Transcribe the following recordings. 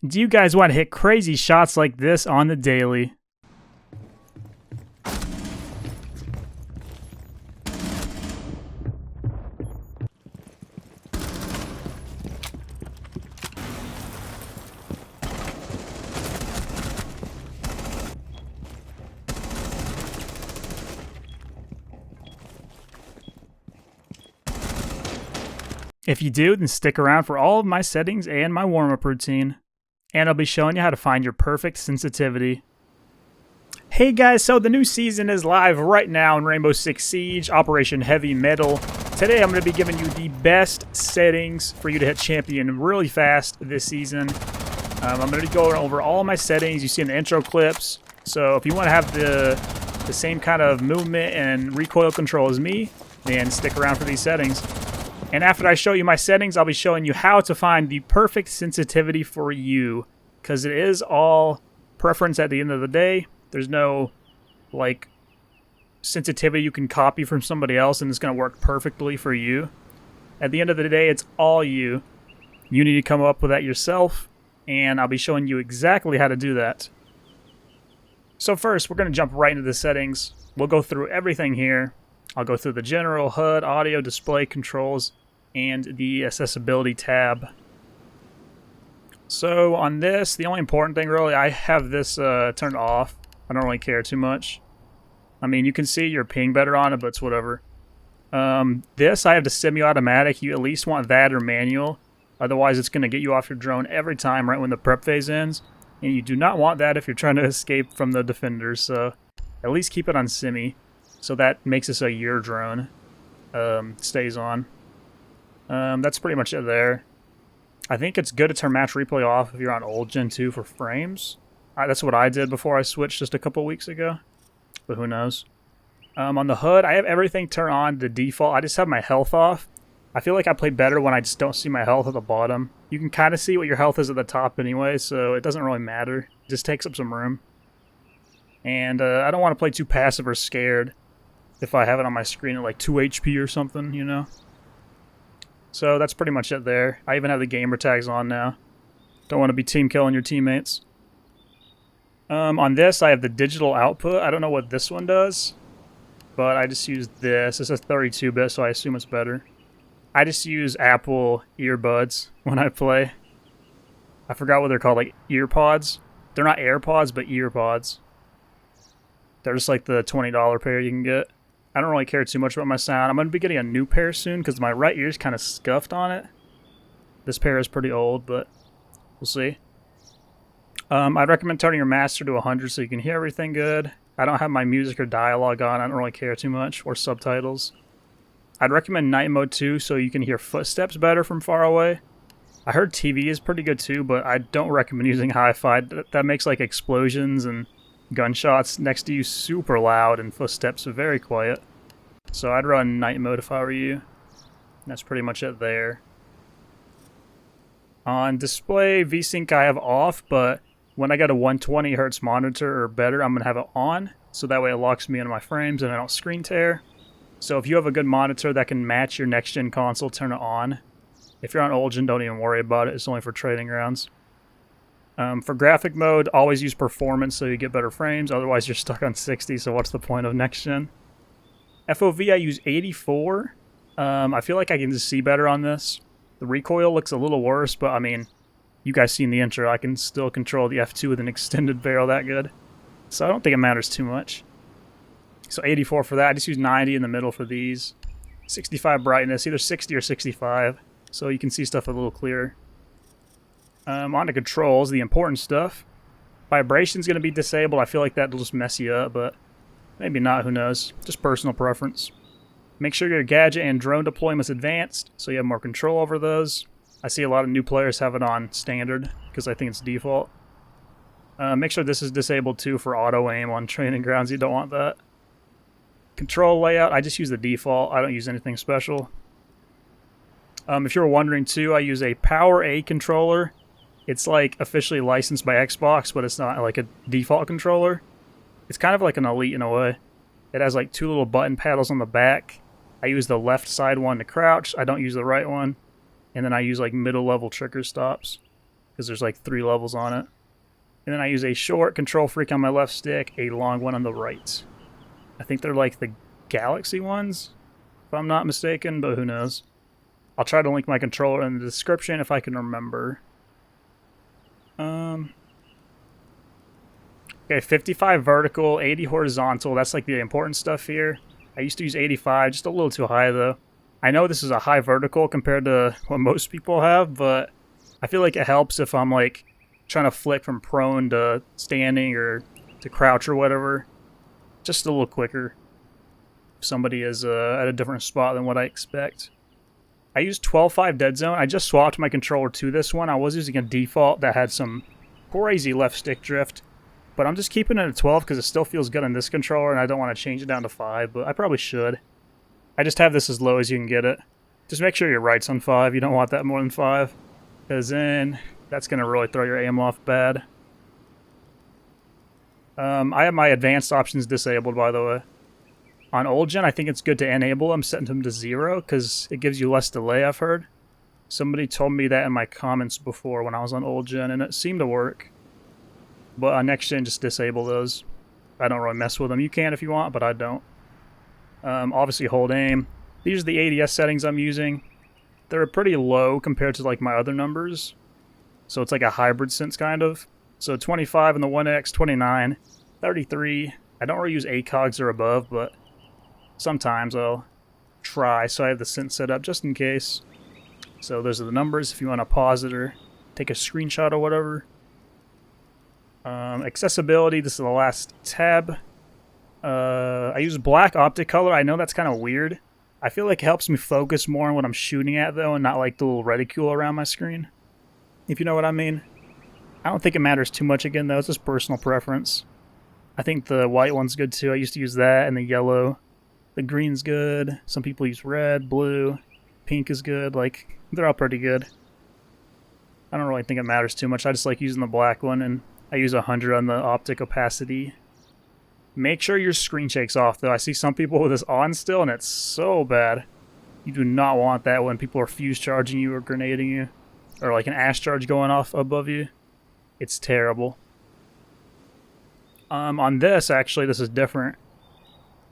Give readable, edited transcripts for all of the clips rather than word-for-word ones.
Do you guys want to hit crazy shots like this on the daily? If you do, then stick around for all of my settings and my warm-up routine. And I'll be showing you how to find your perfect sensitivity. Hey guys, so the new season is live right now in Rainbow Six Siege, Operation Heavy Metal. Today I'm going to be giving you the best settings for you to hit champion really fast this season. I'm going to be going over all my settings you see in the intro clips. So if you want to have the same kind of movement and recoil control as me, then stick around for these settings. And after I show you my settings, I'll be showing you how to find the perfect sensitivity for you. Because it is all preference at the end of the day. There's no, like, sensitivity you can copy from somebody else and it's going to work perfectly for you. At the end of the day, it's all you. You need to come up with that yourself. And I'll be showing you exactly how to do that. So first, we're going to jump right into the settings. We'll go through everything here. I'll go through the general HUD, audio, display, controls, and the accessibility tab. So on this, the only important thing really, I have this turned off. I don't really care too much. I mean, you can see your ping better on it, but it's whatever. This, I have the semi-automatic. You at least want that or manual. Otherwise, it's going to get you off your drone every time right when the prep phase ends. And you do not want that if you're trying to escape from the defenders. So at least keep it on semi. So that makes this a your drone. Stays on. That's pretty much it there. I think it's good to turn match replay off if you're on old Gen 2 for frames. That's what I did before I switched just a couple weeks ago. But who knows. On the HUD, I have everything turned on to default. I just have my health off. I feel like I play better when I just don't see my health at the bottom. You can kind of see what your health is at the top anyway, so it doesn't really matter. It just takes up some room. And I don't want to play too passive or scared if I have it on my screen at like 2 HP or something, you know? So that's pretty much it there. I even have the gamer tags on now. Don't want to be team killing your teammates. On this, I have the digital output. I don't know what this one does, but I just use this. It's a 32-bit, so I assume it's better. I just use Apple earbuds when I play. I forgot what they're called, like earpods. They're not AirPods, but earpods. They're just like the $20 pair you can get. I don't really care too much about my sound. I'm going to be getting a new pair soon because my right ear's kind of scuffed on it. This pair is pretty old, but we'll see. I'd recommend turning your master to 100 so you can hear everything good. I don't have my music or dialogue on. I don't really care too much, or subtitles. I'd recommend night mode too so you can hear footsteps better from far away. I heard TV is pretty good too, but I don't recommend using hi-fi. That makes like explosions and gunshots next to you super loud and footsteps very quiet. So I'd run night mode if I were you. That's pretty much it there. On display, VSync I have off, but when I got a 120 Hz monitor or better, I'm going to have it on. So that way it locks me into my frames and I don't screen tear. So if you have a good monitor that can match your next-gen console, turn it on. If you're on old gen, don't even worry about it. It's only for trading grounds. For graphic mode, always use performance so you get better frames. Otherwise, you're stuck on 60, so what's the point of next gen? FOV, I use 84. I feel like I can just see better on this. The recoil looks a little worse, but I mean, you guys seen the intro. I can still control the F2 with an extended barrel that good. So I don't think it matters too much. So 84 for that. I just use 90 in the middle for these. 65 brightness, either 60 or 65. So you can see stuff a little clearer. On to controls, the important stuff. Vibration's going to be disabled. I feel like that'll just mess you up, but maybe not, who knows. Just personal preference. Make sure your gadget and drone deployment's advanced, so you have more control over those. I see a lot of new players have it on standard, because I think it's default. Make sure this is disabled too for auto aim on training grounds. You don't want that. Control layout, I just use the default. I don't use anything special. If you're wondering too, I use a Power A controller. It's like officially licensed by Xbox, but it's not like a default controller. It's kind of like an Elite in a way. It has like 2 little button paddles on the back. I use the left side one to crouch. I don't use the right one. And then I use like middle level trigger stops. because there's like 3 levels on it. And then I use a short control freak on my left stick, a long one on the right. I think they're like the Galaxy ones, if I'm not mistaken, but who knows. I'll try to link my controller in the description if I can remember. Okay, 55 vertical, 80 horizontal. That's like the important stuff here. I used to use 85, just a little too high though. I know this is a high vertical compared to what most people have, but I feel like it helps if I'm like trying to flick from prone to standing or to crouch or whatever. Just a little quicker if somebody is at a different spot than what I expect. I use 12.5 dead zone. I just swapped my controller to this one. I was using a default that had some crazy left stick drift, but I'm just keeping it at 12 because it still feels good on this controller, and I don't want to change it down to 5, but I probably should. I just have this as low as you can get it. Just make sure your right's on 5. You don't want that more than 5, because then that's going to really throw your aim off bad. I have my advanced options disabled, by the way. On old gen, I think it's good to enable them, setting them to 0, because it gives you less delay, I've heard. Somebody told me that in my comments before when I was on old gen, and it seemed to work. But on next gen, just disable those. I don't really mess with them. You can if you want, but I don't. Obviously, hold aim. These are the ADS settings I'm using. They're pretty low compared to like my other numbers. So it's like a hybrid sense, kind of. So 25 in the 1X, 29, 33. I don't really use ACOGs or above, but sometimes I'll try. So I have the sense set up just in case. So those are the numbers if you want to pause it or take a screenshot or whatever. Accessibility, this is the last tab. I use black optic color. I know that's kind of weird. I feel like it helps me focus more on what I'm shooting at, though, and not like the little reticule around my screen, if you know what I mean. I don't think it matters too much, again, though. It's just personal preference. I think the white one's good, too. I used to use that, and the yellow. The green's good. Some people use red, blue. Pink is good. Like, they're all pretty good. I don't really think it matters too much. I just like using the black one, and I use 100 on the optic opacity. Make sure your screen shake's off, though. I see some people with this on still, and it's so bad. You do not want that when people are fuse charging you or grenading you. Or like an ash charge going off above you. It's terrible. On this, actually, this is different.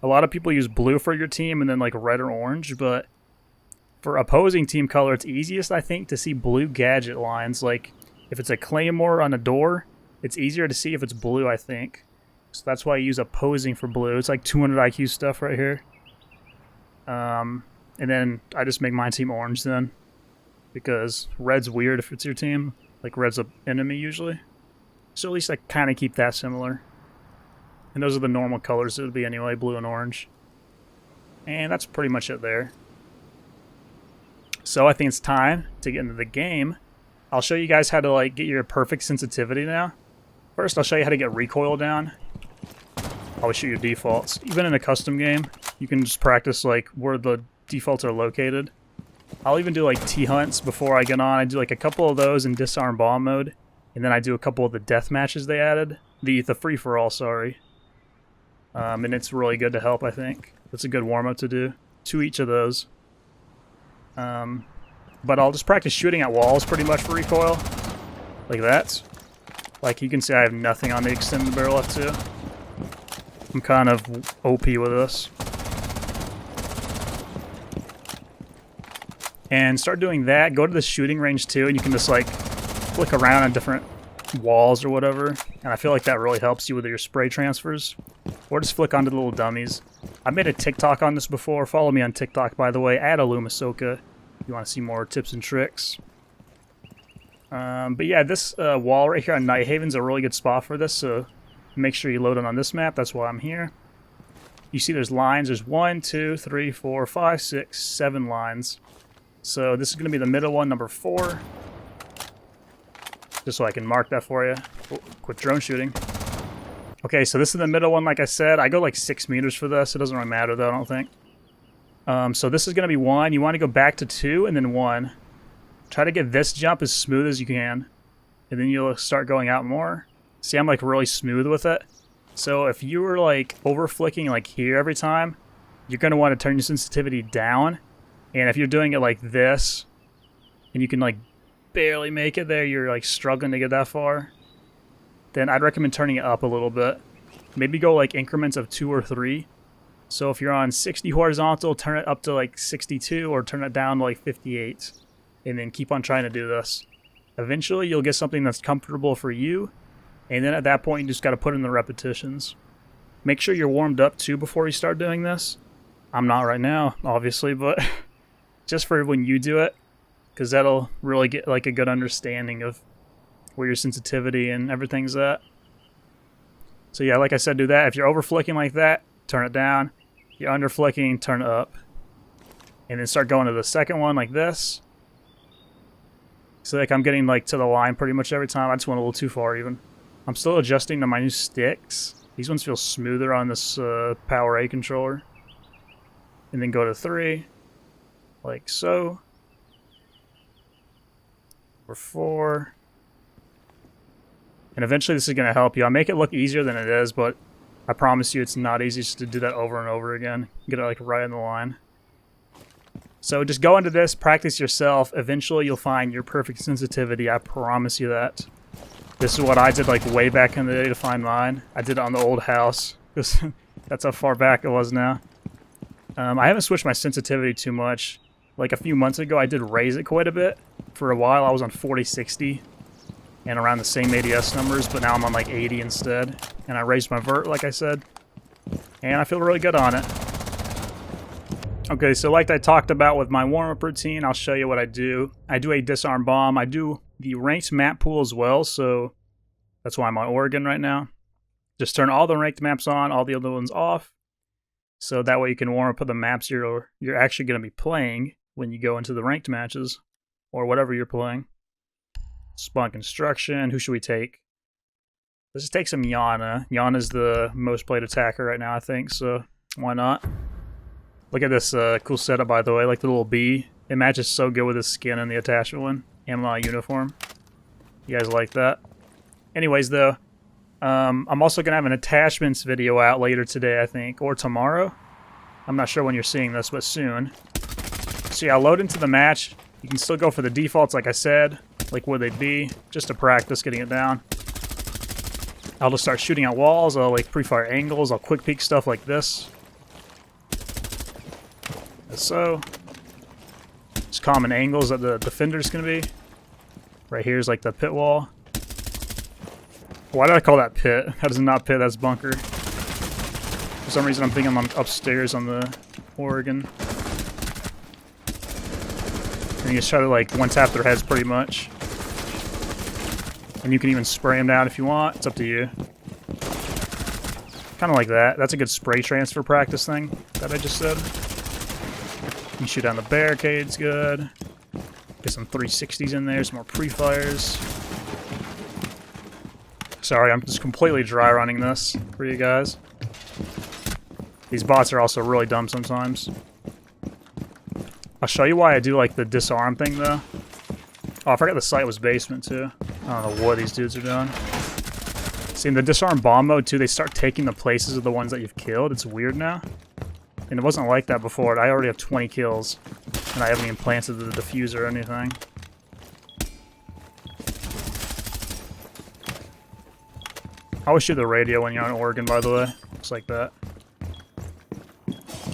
A lot of people use blue for your team and then like red or orange, but for opposing team color, it's easiest, I think, to see blue gadget lines. Like, if it's a claymore on a door, it's easier to see if it's blue, I think. So that's why I use opposing for blue. It's like 200 IQ stuff right here. And then I just make my team orange then. Because red's weird if it's your team. Like, red's an enemy usually. So at least I kind of keep that similar. And those are the normal colors it would be anyway, blue and orange. And that's pretty much it there. So I think it's time to get into the game. I'll show you guys how to like get your perfect sensitivity now. First, I'll show you how to get recoil down. Always shoot your defaults. Even in a custom game, you can just practice like where the defaults are located. I'll even do like T-hunts before I get on. I do like a couple of those in disarm bomb mode. And then I do a couple of the death matches they added. The free-for-all, sorry. And it's really good to help, I think. It's a good warm-up to do. 2 each of those. But I'll just practice shooting at walls pretty much for recoil. Like that. Like you can see I have nothing on the extended barrel F2. I'm kind of OP with this. And start doing that. Go to the shooting range too, and you can just like flick around on different walls or whatever. And I feel like that really helps you with your spray transfers. Or just flick onto the little dummies. I made a TikTok on this before. Follow me on TikTok, by the way, at sieqe. If you want to see more tips and tricks. But yeah, this wall right here on Night Haven's a really good spot for this, so make sure you load it on this map. That's why I'm here. You see there's lines. There's 1, 2, 3, 4, 5, 6, 7 lines. So this is going to be the middle one, number 4. Just so I can mark that for you. Oh, quit drone shooting. Okay, so this is the middle one, like I said. I go like 6 meters for this. It doesn't really matter, though, I don't think. So this is going to be 1. You want to go back to 2 and then 1. Try to get this jump as smooth as you can. And then you'll start going out more. See, I'm like really smooth with it. So if you were like over flicking like here every time, you're going to want to turn your sensitivity down. And if you're doing it like this, and you can like barely make it there, you're like struggling to get that far, then I'd recommend turning it up a little bit. Maybe go like increments of 2 or 3. So if you're on 60 horizontal, turn it up to like 62 or turn it down to like 58. And then keep on trying to do this. Eventually you'll get something that's comfortable for you. And then at that point you just got to put in the repetitions. Make sure you're warmed up too before you start doing this. I'm not right now, obviously, but just for when you do it. Because that'll really get like a good understanding of where your sensitivity and everything's at. So yeah, like I said, do that. If you're over flicking like that, turn it down. If you're under flicking, turn it up. And then start going to the second one like this. So like I'm getting like to the line pretty much every time. I just went a little too far even. I'm still adjusting to my new sticks. These ones feel smoother on this Power A controller. And then go to 3. Like so. Or 4. And eventually this is going to help you. I'll make it look easier than it is, but I promise you it's not easy just to do that over and over again. Get it like right in the line. So just go into this, practice yourself. Eventually you'll find your perfect sensitivity. I promise you that. This is what I did like way back in the day to find mine. I did it on the old house. That's how far back it was now. I haven't switched my sensitivity too much. Like a few months ago I did raise it quite a bit. For a while I was on 40-60 and around the same ADS numbers, but now I'm on like 80 instead. And I raised my vert like I said. And I feel really good on it. Okay, so like I talked about with my warm-up routine, I'll show you what I do. I do a disarm bomb. I do the ranked map pool as well, so that's why I'm on Oregon right now. Just turn all the ranked maps on, all the other ones off. So that way you can warm up for the maps you're actually going to be playing when you go into the ranked matches. Or whatever you're playing. Spawn construction. Who should we take? Let's just take some Yana. Yana's the most played attacker right now, I think, so why not? Look at this cool setup, by the way. Like the little bee. It matches so good with his skin and the attachment one. And my uniform. You guys like that? Anyways, though, I'm also going to have an attachments video out later today, I think. Or tomorrow. I'm not sure when you're seeing this, but soon. So yeah, I'll load into the match. You can still go for the defaults, like I said, like where they'd be, just to practice getting it down. I'll just start shooting at walls, I'll like pre-fire angles, I'll quick peek stuff like this. As so. Just common angles that the defender's gonna be. Right here is like the pit wall. Why did I call that pit? That is not pit, that's bunker. For some reason I'm thinking I'm upstairs on the Oregon. And you just try to like one tap their heads pretty much. And you can even spray them down if you want. It's up to you. Kind of like that. That's a good spray transfer practice thing that I just said. You shoot down the barricades good. Get some 360s in there, some more pre-fires. Sorry, I'm just completely dry running this for you guys. These bots are also really dumb sometimes. I'll show you why I do like the disarm thing though. Oh, I forgot the site was basement too. I don't know what these dudes are doing. See, in the disarm bomb mode too, they start taking the places of the ones that you've killed. It's weird now. And it wasn't like that before. I already have 20 kills. And I haven't even planted the diffuser or anything. I always shoot the radio when you're on Oregon, by the way. Just like that.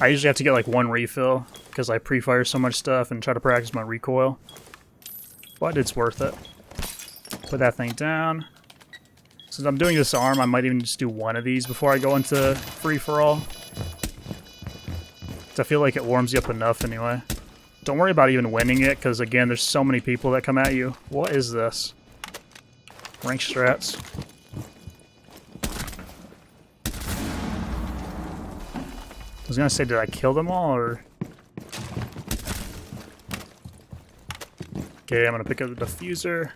I usually have to get like one refill. Because I pre-fire so much stuff and try to practice my recoil. But it's worth it. Put that thing down. Since I'm doing this arm, I might even just do one of these before I go into free-for-all. I feel like it warms you up enough anyway. Don't worry about even winning it, because again, there's so many people that come at you. What is this? Rank strats. I was gonna say, did I kill them all, or... Okay, I'm gonna pick up the diffuser.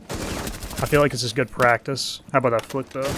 I feel like this is good practice. How about that flick though?